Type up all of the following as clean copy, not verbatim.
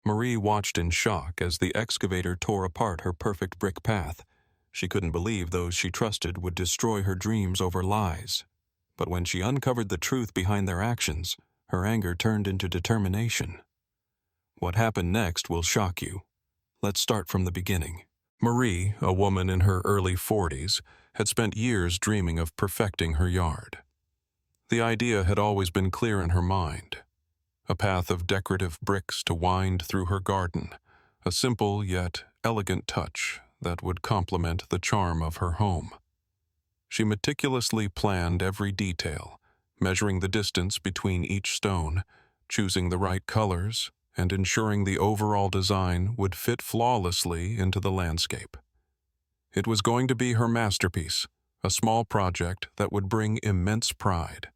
Marie watched in shock as the excavator tore apart her perfect brick path. She couldn't believe those she trusted would destroy her dreams over lies. But when she uncovered the truth behind their actions, her anger turned into determination. What happened next will shock you. Let's start from the beginning. Marie, a woman in her early 40s, had spent years dreaming of perfecting her yard. The idea had always been clear in her mind. A path of decorative bricks to wind through her garden, a simple yet elegant touch that would complement the charm of her home. She meticulously planned every detail, measuring the distance between each stone, choosing the right colors, and ensuring the overall design would fit flawlessly into the landscape. It was going to be her masterpiece, a small project that would bring immense pride.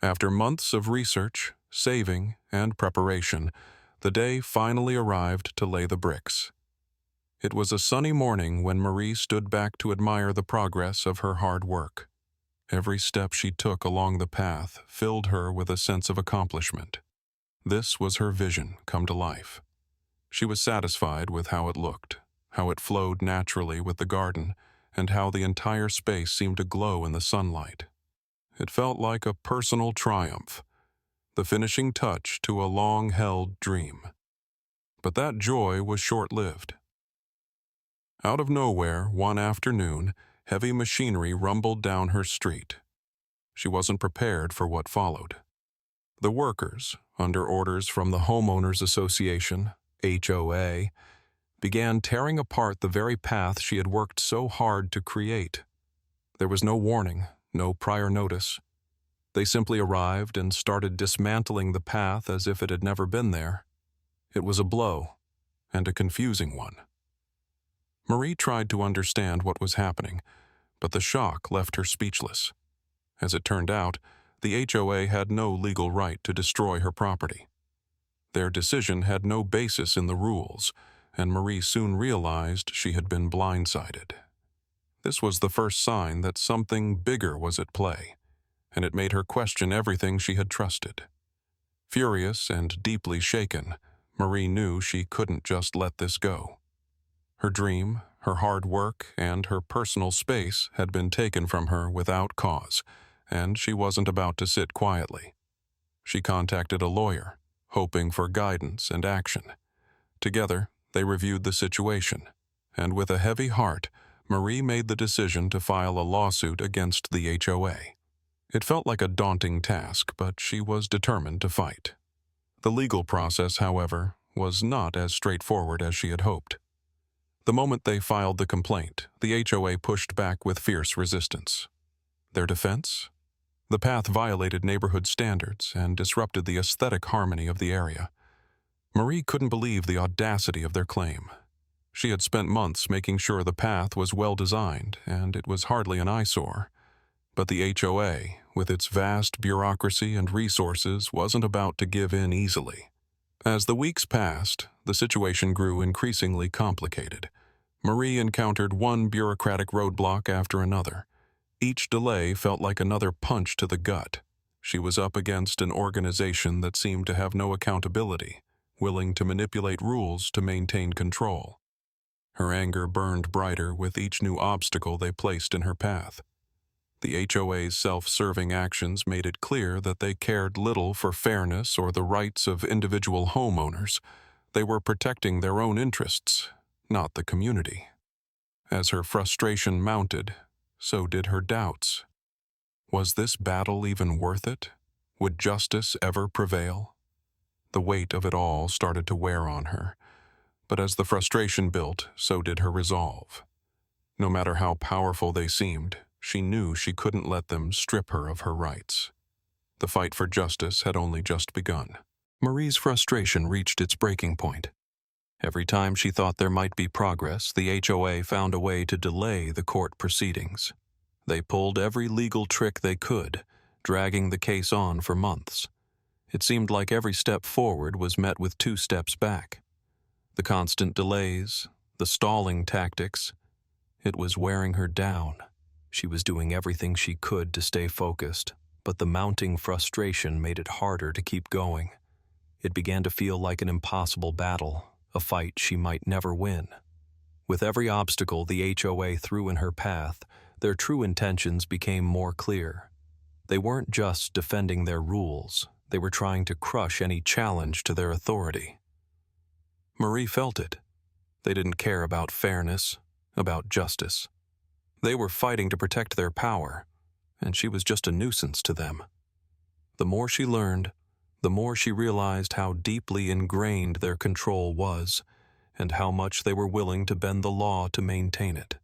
After months of research, saving, and preparation, the day finally arrived to lay the bricks. It was a sunny morning when Marie stood back to admire the progress of her hard work. Every step she took along the path filled her with a sense of accomplishment. This was her vision come to life. She was satisfied with how it looked, how it flowed naturally with the garden, and how the entire space seemed to glow in the sunlight. It felt like a personal triumph, the finishing touch to a long-held dream. But that joy was short-lived. Out of nowhere, one afternoon, heavy machinery rumbled down her street. She wasn't prepared for what followed. The workers, under orders from the Homeowners Association, HOA, began tearing apart the very path she had worked so hard to create. There was no warning, no prior notice. They simply arrived and started dismantling the path as if it had never been there. It was a blow, and a confusing one. Marie tried to understand what was happening, but the shock left her speechless. As it turned out, the HOA had no legal right to destroy her property. Their decision had no basis in the rules, and Marie soon realized she had been blindsided. This was the first sign that something bigger was at play, and it made her question everything she had trusted. Furious and deeply shaken, Marie knew she couldn't just let this go. Her dream, her hard work, and her personal space had been taken from her without cause, and she wasn't about to sit quietly. She contacted a lawyer, hoping for guidance and action. Together, they reviewed the situation, and with a heavy heart, Marie made the decision to file a lawsuit against the HOA. It felt like a daunting task, but she was determined to fight. The legal process, however, was not as straightforward as she had hoped. The moment they filed the complaint, the HOA pushed back with fierce resistance. Their defense? The path violated neighborhood standards and disrupted the aesthetic harmony of the area. Marie couldn't believe the audacity of their claim. She had spent months making sure the path was well designed, and it was hardly an eyesore. But the HOA, with its vast bureaucracy and resources, wasn't about to give in easily. As the weeks passed, the situation grew increasingly complicated. Marie encountered one bureaucratic roadblock after another. Each delay felt like another punch to the gut. She was up against an organization that seemed to have no accountability, willing to manipulate rules to maintain control. Her anger burned brighter with each new obstacle they placed in her path. The HOA's self-serving actions made it clear that they cared little for fairness or the rights of individual homeowners. They were protecting their own interests, not the community. As her frustration mounted, so did her doubts. Was this battle even worth it? Would justice ever prevail? The weight of it all started to wear on her, but as the frustration built, so did her resolve. No matter how powerful they seemed, she knew she couldn't let them strip her of her rights. The fight for justice had only just begun. Marie's frustration reached its breaking point. Every time she thought there might be progress, the HOA found a way to delay the court proceedings. They pulled every legal trick they could, dragging the case on for months. It seemed like every step forward was met with 2 steps back. The constant delays, the stalling tactics, it was wearing her down. She was doing everything she could to stay focused, but the mounting frustration made it harder to keep going. It began to feel like an impossible battle, a fight she might never win. With every obstacle the HOA threw in her path, their true intentions became more clear. They weren't just defending their rules, they were trying to crush any challenge to their authority. Marie felt it. They didn't care about fairness, about justice. They were fighting to protect their power, and she was just a nuisance to them. The more she learned, the more she realized how deeply ingrained their control was, and how much they were willing to bend the law to maintain it.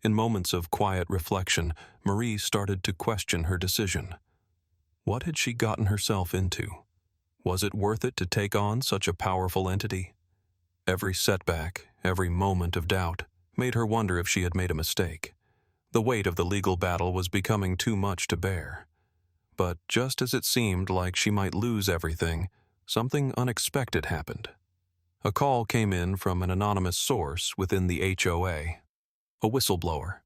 In moments of quiet reflection, Marie started to question her decision. What had she gotten herself into? Was it worth it to take on such a powerful entity? Every setback, every moment of doubt, made her wonder if she had made a mistake. The weight of the legal battle was becoming too much to bear. But just as it seemed like she might lose everything, something unexpected happened. A call came in from an anonymous source within the HOA, a whistleblower.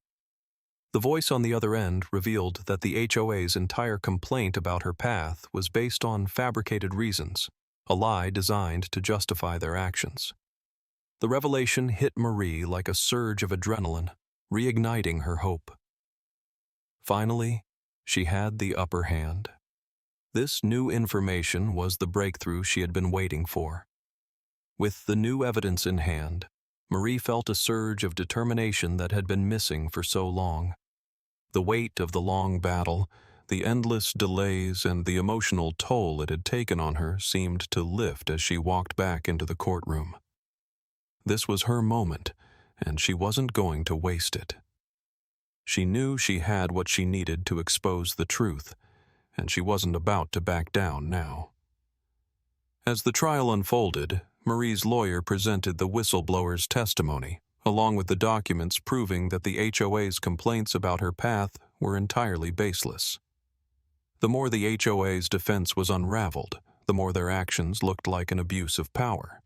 The voice on the other end revealed that the HOA's entire complaint about her path was based on fabricated reasons, a lie designed to justify their actions. The revelation hit Marie like a surge of adrenaline, reigniting her hope. Finally, she had the upper hand. This new information was the breakthrough she had been waiting for. With the new evidence in hand, Marie felt a surge of determination that had been missing for so long. The weight of the long battle, the endless delays, and the emotional toll it had taken on her seemed to lift as she walked back into the courtroom. This was her moment, and she wasn't going to waste it. She knew she had what she needed to expose the truth, and she wasn't about to back down now. As the trial unfolded, Marie's lawyer presented the whistleblower's testimony, along with the documents proving that the HOA's complaints about her path were entirely baseless. The more the HOA's defense was unraveled, the more their actions looked like an abuse of power.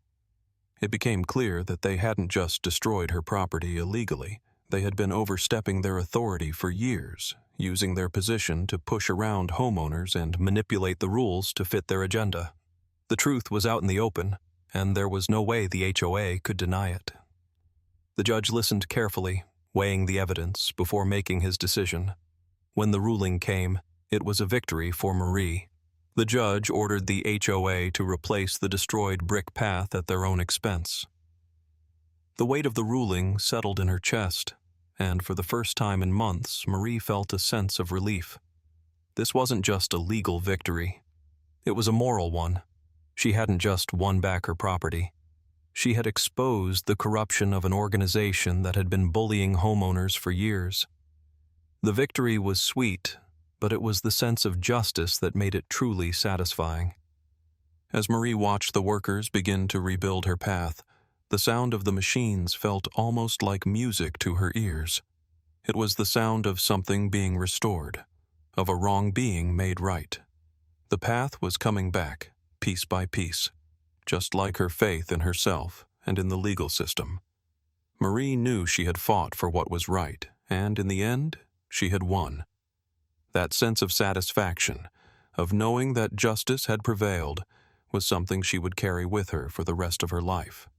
It became clear that they hadn't just destroyed her property illegally. They had been overstepping their authority for years, using their position to push around homeowners and manipulate the rules to fit their agenda. The truth was out in the open, and there was no way the HOA could deny it. The judge listened carefully, weighing the evidence before making his decision. When the ruling came, it was a victory for Marie. The judge ordered the HOA to replace the destroyed brick path at their own expense. The weight of the ruling settled in her chest, and for the first time in months, Marie felt a sense of relief. This wasn't just a legal victory. It was a moral one. She hadn't just won back her property. She had exposed the corruption of an organization that had been bullying homeowners for years. The victory was sweet, but it was the sense of justice that made it truly satisfying. As Marie watched the workers begin to rebuild her path, the sound of the machines felt almost like music to her ears. It was the sound of something being restored, of a wrong being made right. The path was coming back, piece by piece, just like her faith in herself and in the legal system. Marie knew she had fought for what was right, and in the end, she had won. That sense of satisfaction, of knowing that justice had prevailed, was something she would carry with her for the rest of her life.